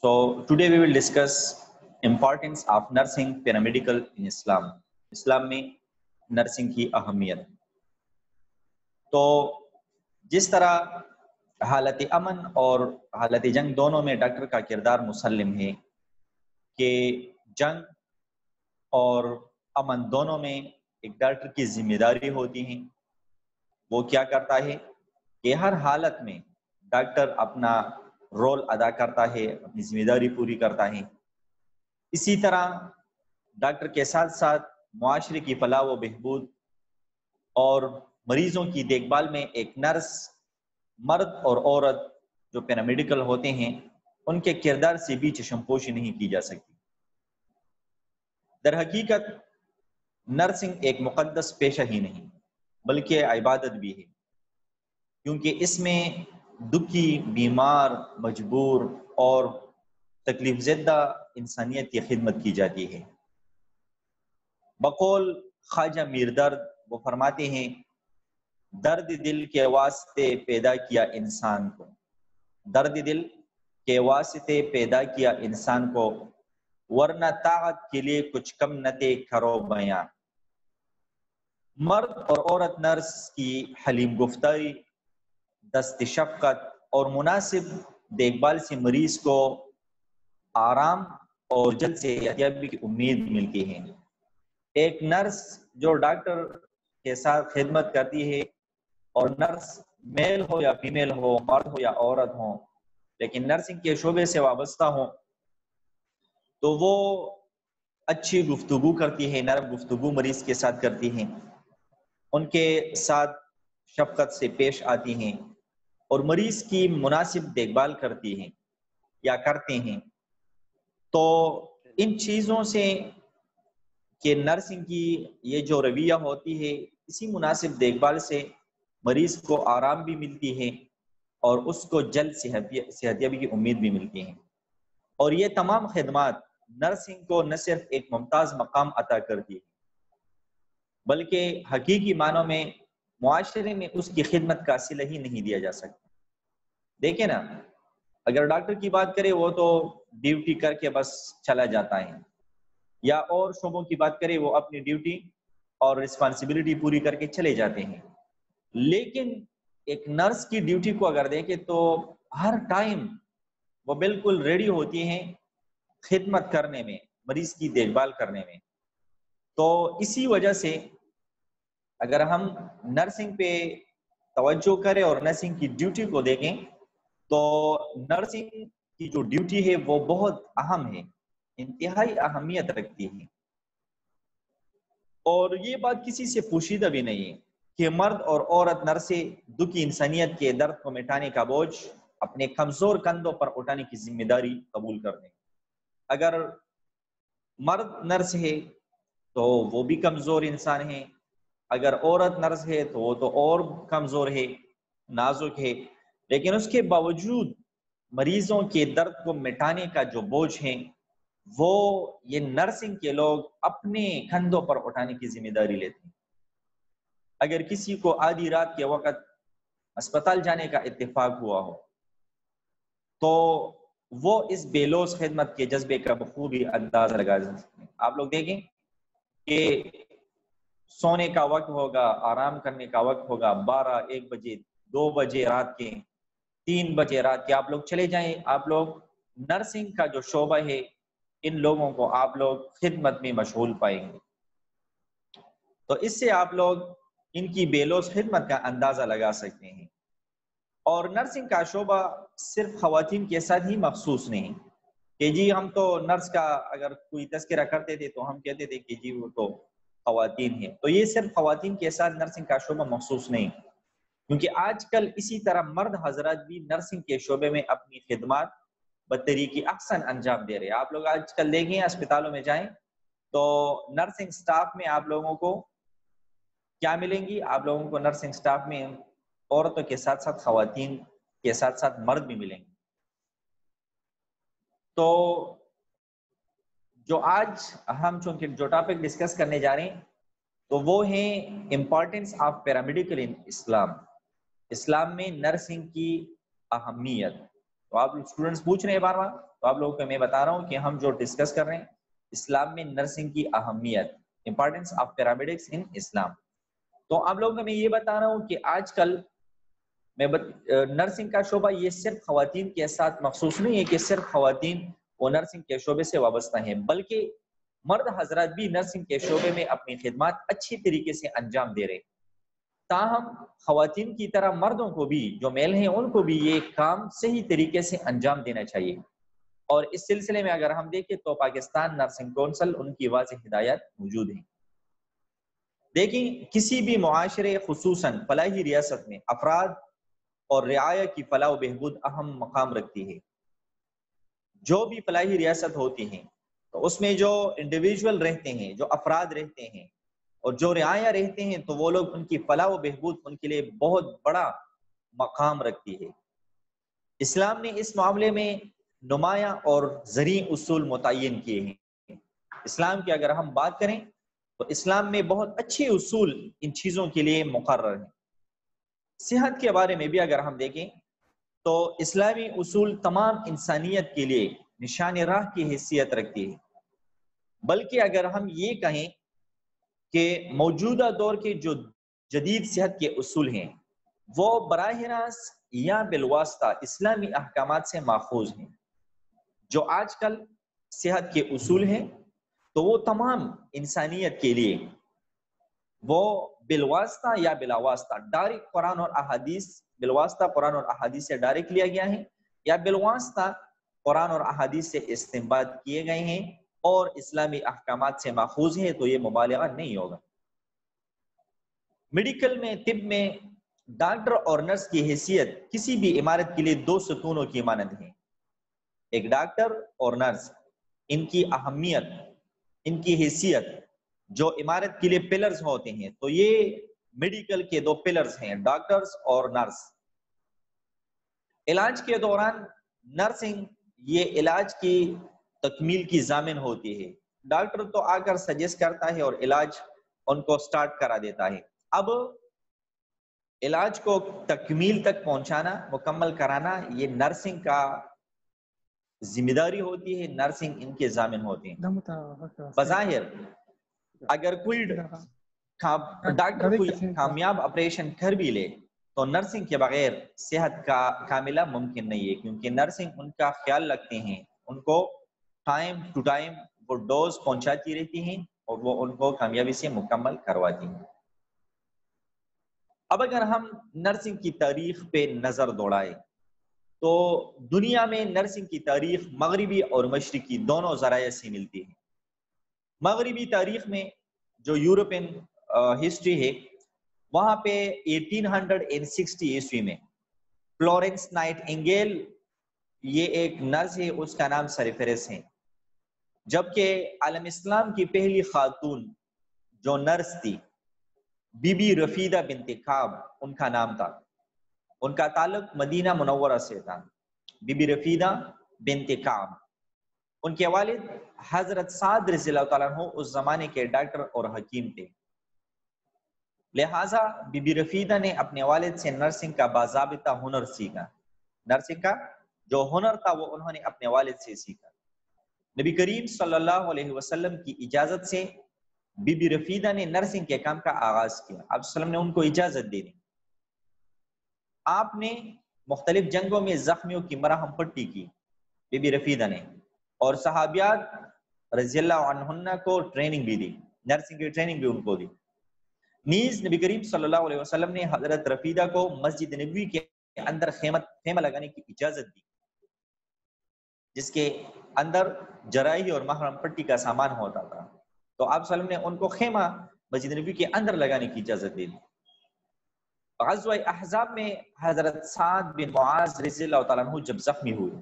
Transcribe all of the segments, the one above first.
So today we will discuss importance of nursing paramedical in Islam. اسلام میں nursing کی اہمیت. تو جس طرح حالت امن اور حالت جنگ دونوں میں ڈاکٹر کا کردار مسلم ہے کہ جنگ اور امن دونوں میں ایک ڈاکٹر کی ذمہ داری ہوتی ہے. وہ کیا کرتا ہے کہ ہر حالت میں ڈاکٹر اپنا رول ادا کرتا ہے، اپنی ذمہ داری پوری کرتا ہے. اسی طرح ڈاکٹر کے ساتھ ساتھ معاشرے کی فلاح و بہبود اور مریضوں کی دیکھ بھال میں ایک نرس، مرد اور عورت جو پیرامیڈیکل ہوتے ہیں، ان کے کردار سے بھی چشم پوشی نہیں کی جا سکتی. در حقیقت نرسنگ ایک مقدس پیشہ ہی نہیں بلکہ عبادت بھی ہے، کیونکہ اس میں دکھی، بیمار، مجبور اور تکلیف زدہ انسانیت کی خدمت کی جاتی ہے. بقول خواجہ میر درد وہ فرماتے ہیں، درد دل کے واسطے پیدا کیا انسان کو، درد دل کے واسطے پیدا کیا انسان کو، ورنہ طاعت کے لیے کچھ کم نہ تھے کرو بیاں. مرد اور عورت نرس کی حلیم گفتاری، دست شفقت اور مناسب دیکھ بھال سے مریض کو آرام اور جلد سے صحتیابی کی امید ملتی ہے. ایک نرس جو ڈاکٹر کے ساتھ خدمت کرتی ہے، اور نرس میل ہو یا فیمیل ہو، مرد ہو یا عورت ہو، لیکن نرسنگ کے شعبے سے وابستہ ہو، تو وہ اچھی گفتگو کرتی ہے، نرم گفتگو مریض کے ساتھ کرتی ہیں، ان کے ساتھ شفقت سے پیش آتی ہیں اور مریض کی مناسب دیکھ بھال کرتی ہیں یا کرتے ہیں. تو ان چیزوں سے کہ نرسنگ کی یہ جو رویہ ہوتی ہے، اسی مناسب دیکھ بھال سے مریض کو آرام بھی ملتی ہے اور اس کو جلد صحتیابی کی امید بھی ملتی ہے. اور یہ تمام خدمات نرسنگ کو نہ صرف ایک ممتاز مقام عطا کرتی ہے بلکہ حقیقی معنوں میں معاشرے میں اس کی خدمت کا صلہ ہی نہیں دیا جا سکتا. دیکھیں نا، اگر ڈاکٹر کی بات کرے وہ تو ڈیوٹی کر کے بس چلا جاتا ہے، یا اور شعبوں کی بات کرے وہ اپنی ڈیوٹی اور رسپانسبلٹی پوری کر کے چلے جاتے ہیں. لیکن ایک نرس کی ڈیوٹی کو اگر دیکھیں تو ہر ٹائم وہ بالکل ریڈی ہوتی ہیں خدمت کرنے میں، مریض کی دیکھ بھال کرنے میں. تو اسی وجہ سے اگر ہم نرسنگ پہ توجہ کریں اور نرسنگ کی ڈیوٹی کو دیکھیں تو نرسنگ کی جو ڈیوٹی ہے وہ بہت اہم ہے، انتہائی اہمیت رکھتی ہے. اور یہ بات کسی سے پوشیدہ بھی نہیں ہے کہ مرد اور عورت نرسیں دکھی انسانیت کے درد کو مٹانے کا بوجھ اپنے کمزور کندھوں پر اٹھانے کی ذمہ داری قبول کر دیں. اگر مرد نرس ہے تو وہ بھی کمزور انسان ہے، اگر عورت نرس ہے تو وہ تو اور کمزور ہے، نازک ہے. لیکن اس کے باوجود مریضوں کے درد کو مٹانے کا جو بوجھ ہے وہ یہ نرسنگ کے لوگ اپنے کندھوں پر اٹھانے کی ذمہ داری لیتے ہیں. اگر کسی کو آدھی رات کے وقت اسپتال جانے کا اتفاق ہوا ہو تو وہ اس بے لوث خدمت کے جذبے کا بخوبی اندازہ لگا سکتے ہیں. آپ لوگ دیکھیں کہ سونے کا وقت ہوگا، آرام کرنے کا وقت ہوگا، 12، 1 بجے، 2 بجے رات کے، 3 بجے رات کے آپ لوگ چلے جائیں، آپ لوگ نرسنگ کا جو شعبہ ہے ان لوگوں کو آپ لوگ خدمت میں مشغول پائیں گے. تو اس سے آپ لوگ ان کی بے لوث خدمت کا اندازہ لگا سکتے ہیں. اور نرسنگ کا شعبہ صرف خواتین کے ساتھ ہی مخصوص نہیں کہ جی ہم تو نرس کا اگر کوئی تذکرہ کرتے تھے تو ہم کہتے تھے کہ جی وہ تو خواتین ہیں. تو یہ صرف خواتین کے ساتھ نرسنگ کا شعبہ مخصوص نہیں، کیونکہ آج کل اسی طرح مرد حضرات بھی نرسنگ کے شعبے میں اپنی خدمات بطریقِ احسن انجام دے رہے ہیں. آپ لوگ آج کل دیکھیں اسپتالوں میں جائیں تو نرسنگ سٹاف میں آپ لوگوں کو کیا ملیں گی؟ آپ لوگوں کو نرسنگ سٹاف میں عورتوں کے ساتھ ساتھ خواتین کے ساتھ ساتھ مرد بھی ملیں گے. تو جو آج ہم چونکہ جو ٹاپک ڈسکس کرنے جا رہے ہیں تو وہ ہیں امپورٹنس آف پیرامیڈیکل ان اسلام. اسلام میں نرسنگ کی اہمیت. تو آپ اسٹوڈنٹس پوچھ رہے ہیں بار بار، تو آپ لوگوں کو میں بتا رہا ہوں کہ ہم جو ڈسکس کر رہے ہیں اسلام میں نرسنگ کی اہمیت، امپورٹنس آف پیرامیڈکس ان اسلام. تو آپ لوگوں کو میں یہ بتا رہا ہوں کہ آج کل نرسنگ کا شعبہ یہ صرف خواتین کے ساتھ مخصوص نہیں ہے کہ صرف خواتین وہ نرسنگ کے شعبے سے وابستہ ہیں، بلکہ مرد حضرات بھی نرسنگ کے شعبے میں اپنی خدمات اچھی طریقے سے انجام دے رہے ہیں. تاہم خواتین کی طرح مردوں کو بھی، جو میل ہیں ان کو بھی یہ کام صحیح طریقے سے انجام دینا چاہیے. اور اس سلسلے میں اگر ہم دیکھیں تو پاکستان نرسنگ کونسل ان کی واضح ہدایات موجود ہیں. دیکھیں، کسی بھی معاشرے خصوصاً فلاحی ریاست میں افراد اور رعایا کی فلاح و بہبود اہم مقام رکھتی ہے. جو بھی فلاحی ریاست ہوتی ہیں تو اس میں جو انڈیویجول رہتے ہیں، جو افراد رہتے ہیں اور جو رعایا رہتے ہیں، تو وہ لوگ ان کی فلاح و بہبود ان کے لیے بہت بڑا مقام رکھتی ہے. اسلام نے اس معاملے میں نمایاں اور زرعی اصول متعین کیے ہیں. اسلام کی اگر ہم بات کریں تو اسلام میں بہت اچھے اصول ان چیزوں کے لیے مقرر ہیں. صحت کے بارے میں بھی اگر ہم دیکھیں تو اسلامی اصول تمام انسانیت کے لیے نشان راہ کی حیثیت رکھتی ہے. بلکہ اگر ہم یہ کہیں کہ موجودہ دور کے جو جدید صحت کے اصول ہیں وہ براہ راست یا بالواسطہ اسلامی احکامات سے ماخوذ ہیں. جو آج کل صحت کے اصول ہیں تو وہ تمام انسانیت کے لیے وہ بالواسطہ یا بلا واسطہ ڈائریکٹ قرآن اور احادیث، بالواسطہ قرآن اور احادیث سے ڈائریکٹ لیا گیا ہے، یا بالواسطہ قرآن اور احادیث سے استنباط کیے گئے ہیں اور اسلامی احکامات سے ماخوذ ہے، تو یہ مبالغہ نہیں ہوگا. میڈیکل میں، طب میں ڈاکٹر اور نرس کی حیثیت کسی بھی عمارت کے لیے دو ستونوں کی مانند ہے. ایک ڈاکٹر اور نرس، ان کی اہمیت، ان کی حیثیت جو عمارت کے لیے پلرز ہوتے ہیں، تو یہ میڈیکل کے دو پلرز ہیں، ڈاکٹرز اور نرس. علاج کے دوران نرسنگ یہ علاج کی تکمیل کی ضامن ہوتی ہے. ڈاکٹر تو آ کر سجیسٹ کرتا ہے اور علاج ان کو سٹارٹ کرا دیتا ہے. اب علاج کو تکمیل تک پہنچانا، مکمل کرانا، یہ نرسنگ کا ذمہ داری ہوتی ہے، نرسنگ ان کے ضامن ہوتے ہیں. بظاہر اگر کوئی ڈاکٹر کوئی کامیاب آپریشن کر بھی لے تو نرسنگ کے بغیر صحت کا کاملہ ممکن نہیں ہے، کیونکہ نرسنگ ان کا خیال رکھتے ہیں، ان کو ٹائم ٹو ٹائم وہ ڈوز پہنچاتی رہتی ہیں اور وہ ان کو کامیابی سے مکمل کرواتی ہیں. اب اگر ہم نرسنگ کی تاریخ پہ نظر دوڑائیں تو دنیا میں نرسنگ کی تاریخ مغربی اور مشرقی دونوں ذرائع سے ملتی ہے. مغربی تاریخ میں جو یورپین ہسٹری ہے، وہاں پہ 1860 عیسوی میں فلورنس نائٹ انگیل یہ ایک نرس ہے، اس کا نام سر فہرست ہے. جبکہ عالم اسلام کی پہلی خاتون جو نرس تھی بی بی رفیدہ بنت کعب ان کا نام تھا. ان کا تعلق مدینہ منورہ سے تھا. بی بی رفیدہ بنت کعب، ان کے والد حضرت سعد رضی اللہ تعالیٰ عنہ اس زمانے کے ڈاکٹر اور حکیم تھے. لہٰذا بی بی رفیدہ نے اپنے والد سے نرسنگ کا باضابطہ ہنر سیکھا. نرسنگ کا جو ہنر تھا وہ انہوں نے اپنے والد سے سیکھا. نبی کریم صلی اللہ علیہ وسلم کی اجازت سے بی بی رفیدہ نے نرسنگ کے کام کا آغاز کیا. آپ وسلم نے ان کو اجازت دے دی. آپ نے مختلف جنگوں میں زخمیوں کی مرہم پٹی کی بی بی رفیدہ نے، اور صحابیات رضی اللہ عنہن کو ٹریننگ بھی دی، نرسنگ کی ٹریننگ بھی ان کو دی. نیز نبی کریم صلی اللہ علیہ وسلم نے حضرت رفیدہ کو مسجد نبوی کے اندر خیمہ لگانے کی اجازت دی، جس کے اندر جراحی اور محرم پٹی کا سامان ہوتا تھا. تو آپ صلی اللہ علیہ وسلم نے ان کو خیمہ مسجد نبوی کے اندر لگانے کی اجازت دے دی. غزوہ احزاب میں حضرت سعد بن معاذ رضی اللہ تعالیٰ عنہ جب زخمی ہوئے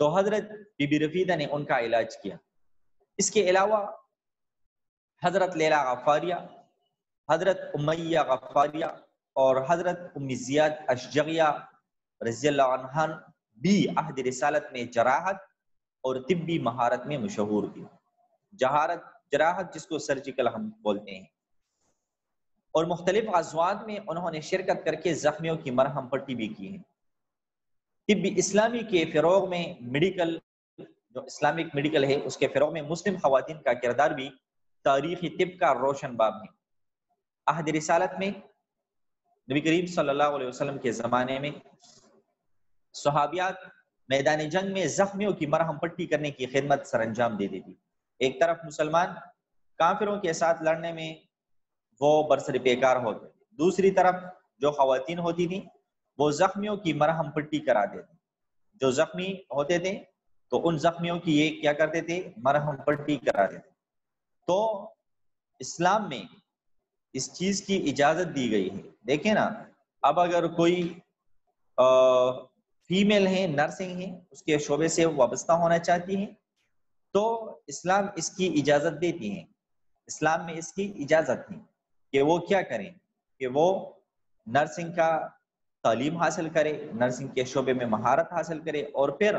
تو حضرت بی بی رفیدہ نے ان کا علاج کیا. اس کے علاوہ حضرت لیلہ غفاریہ، حضرت امیہ غفاریہ اور حضرت ام زیاد اشجعیہ رضی اللہ عنہن بھی عہد رسالت میں جراحت اور طبی مہارت میں مشہور تھی. جراحت جس کو سرجیکل ہم بولتے ہیں، اور مختلف غزوات میں انہوں نے شرکت کر کے زخمیوں کی مرہم پٹی بھی کی ہے. طب اسلامی کے فروغ میں میڈیکل جو اسلامک میڈیکل ہے اس کے فروغ میں مسلم خواتین کا کردار بھی تاریخی طب کا روشن باب ہے۔ عہد رسالت میں نبی کریم صلی اللہ علیہ وسلم کے زمانے میں صحابیات میدان جنگ میں زخمیوں کی مرہم پٹی کرنے کی خدمت سر انجام دے دیتی۔ ایک طرف مسلمان کافروں کے ساتھ لڑنے میں وہ برسر پیکار ہوتے، دوسری طرف جو خواتین ہوتی تھیں وہ زخمیوں کی مرہم پٹی کرا دیتے۔ جو زخمی ہوتے تھے تو ان زخمیوں کی یہ کیا کرتے تھے، مرہم پٹی کرا دیتے۔ تو اسلام میں اس چیز کی اجازت دی گئی ہے۔ دیکھیں نا، اب اگر کوئی فیمیل ہیں، نرسنگ ہیں، اس کے شعبے سے وابستہ ہونا چاہتی ہیں تو اسلام اس کی اجازت دیتی ہیں۔ اسلام میں اس کی اجازت ہے کہ وہ کیا کریں، کہ وہ نرسنگ کا تعلیم حاصل کرے، نرسنگ کے شعبے میں مہارت حاصل کرے اور پھر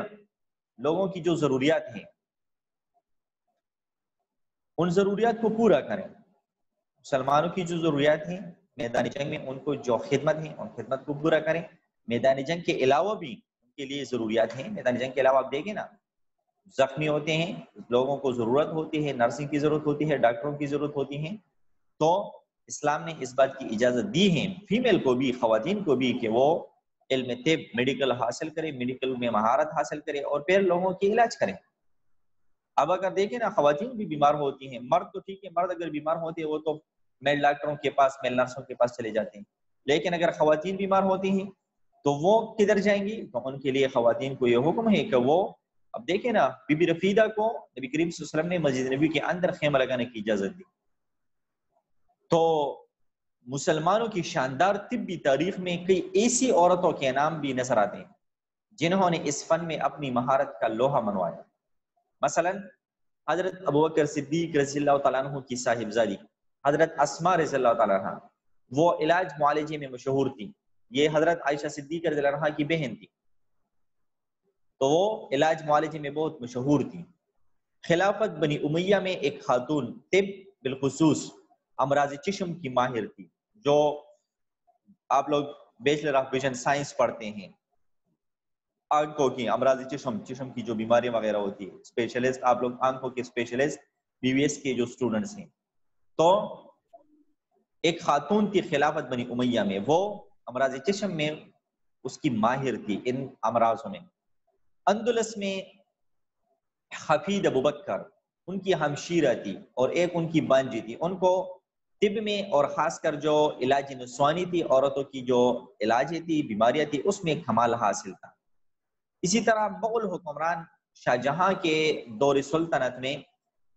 لوگوں کی جو ضروریات ہیں ان ضروریات کو پورا کریں۔ مسلمانوں کی جو ضروریات ہیں میدان جنگ میں ان کو جو خدمت ہیں ان خدمت کو پورا کریں۔ میدان جنگ کے علاوہ بھی ان کے لیے ضروریات ہیں۔ میدان جنگ کے علاوہ آپ دیکھیں نا، زخمی ہوتے ہیں، لوگوں کو ضرورت ہوتی ہے، نرسنگ کی ضرورت ہوتی ہے، ڈاکٹروں کی ضرورت ہوتی ہے، تو اسلام نے اس بات کی اجازت دی ہے فیمیل کو بھی، خواتین کو بھی، کہ وہ علم طب میڈیکل حاصل کرے، میڈیکل میں مہارت حاصل کرے اور پھر لوگوں کی علاج کرے۔ اب اگر دیکھیں نا، خواتین بھی بیمار ہوتی ہیں، مرد تو ٹھیک ہے، مرد اگر بیمار ہوتے ہیں وہ تو میل ڈاکٹروں کے پاس، میل نرسوں کے پاس چلے جاتے ہیں، لیکن اگر خواتین بیمار ہوتی ہیں تو وہ کدھر جائیں گی؟ تو ان کے لیے خواتین کو یہ حکم ہے کہ وہ، اب دیکھیں نا، بی بی رفیدہ کو نبی کریم صلی اللہ علیہ وسلم نے مسجد نبی کے اندر خیمہ لگانے کی اجازت دی۔ تو مسلمانوں کی شاندار طبی تاریخ میں کئی ایسی عورتوں کے نام بھی نظر آتے ہیں جنہوں نے اس فن میں اپنی مہارت کا لوہا منوایا۔ مثلا حضرت ابوبکر صدیق رضی اللہ تعالیٰ عنہ کی صاحبزادی حضرت اسماء رضی اللہ تعالیٰ عنہ، وہ علاج معالجے میں مشہور تھی۔ یہ حضرت عائشہ صدیقہ رضی اللہ عنہ کی بہن تھی، تو وہ علاج معالجے میں بہت مشہور تھی۔ خلافت بنی امیہ میں ایک خاتون طب بالخصوص امراض چشم کی ماہر تھی، جو آپ لوگ بیچلر آف ویژن سائنس پڑھتے ہیں، آنکھوں کی امراض چشم کی جو بیماری وغیرہ ہوتی ہے، اسپیشلسٹ آپ لوگ آنکھوں کے اسپیشلسٹ بی وی ایس کے جو اسٹوڈنٹس ہیں، تو ایک خاتون تھی خلافت بنی امیہ میں، وہ امراض چشم میں اس کی ماہر تھی ان امراضوں میں۔ اندلس میں حفید ابوبکر ان کی ہمشیرہ تھی اور ایک ان کی بانجی تھی، ان کو طب میں اور خاص کر جو علاج نسوانی تھی، عورتوں کی جو علاج تھی، بیماریاں تھی، اس میں کمال حاصل تھا۔ اسی طرح مغل حکمران شاہ جہاں کے دور سلطنت میں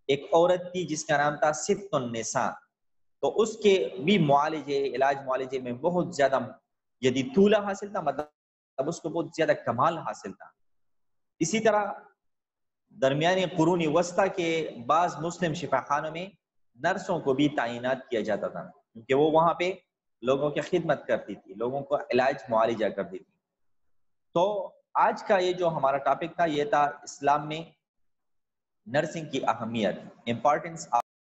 ایک عورت تھی جس کا نام تھا ست النساء، تو اس کے بھی علاج معالجے میں بہت زیادہ یدی طولہ حاصل تھا، مطلب اس کو بہت زیادہ کمال حاصل تھا۔ اسی طرح درمیانی قرون وسطی کے بعض مسلم شفاخانوں میں نرسوں کو بھی تعینات کیا جاتا تھا، کیونکہ وہ وہاں پہ لوگوں کی خدمت کرتی تھی، لوگوں کو علاج معالجہ کرتی تھی۔ تو آج کا یہ جو ہمارا ٹاپک تھا یہ تھا اسلام میں نرسنگ کی اہمیت، امپورٹنس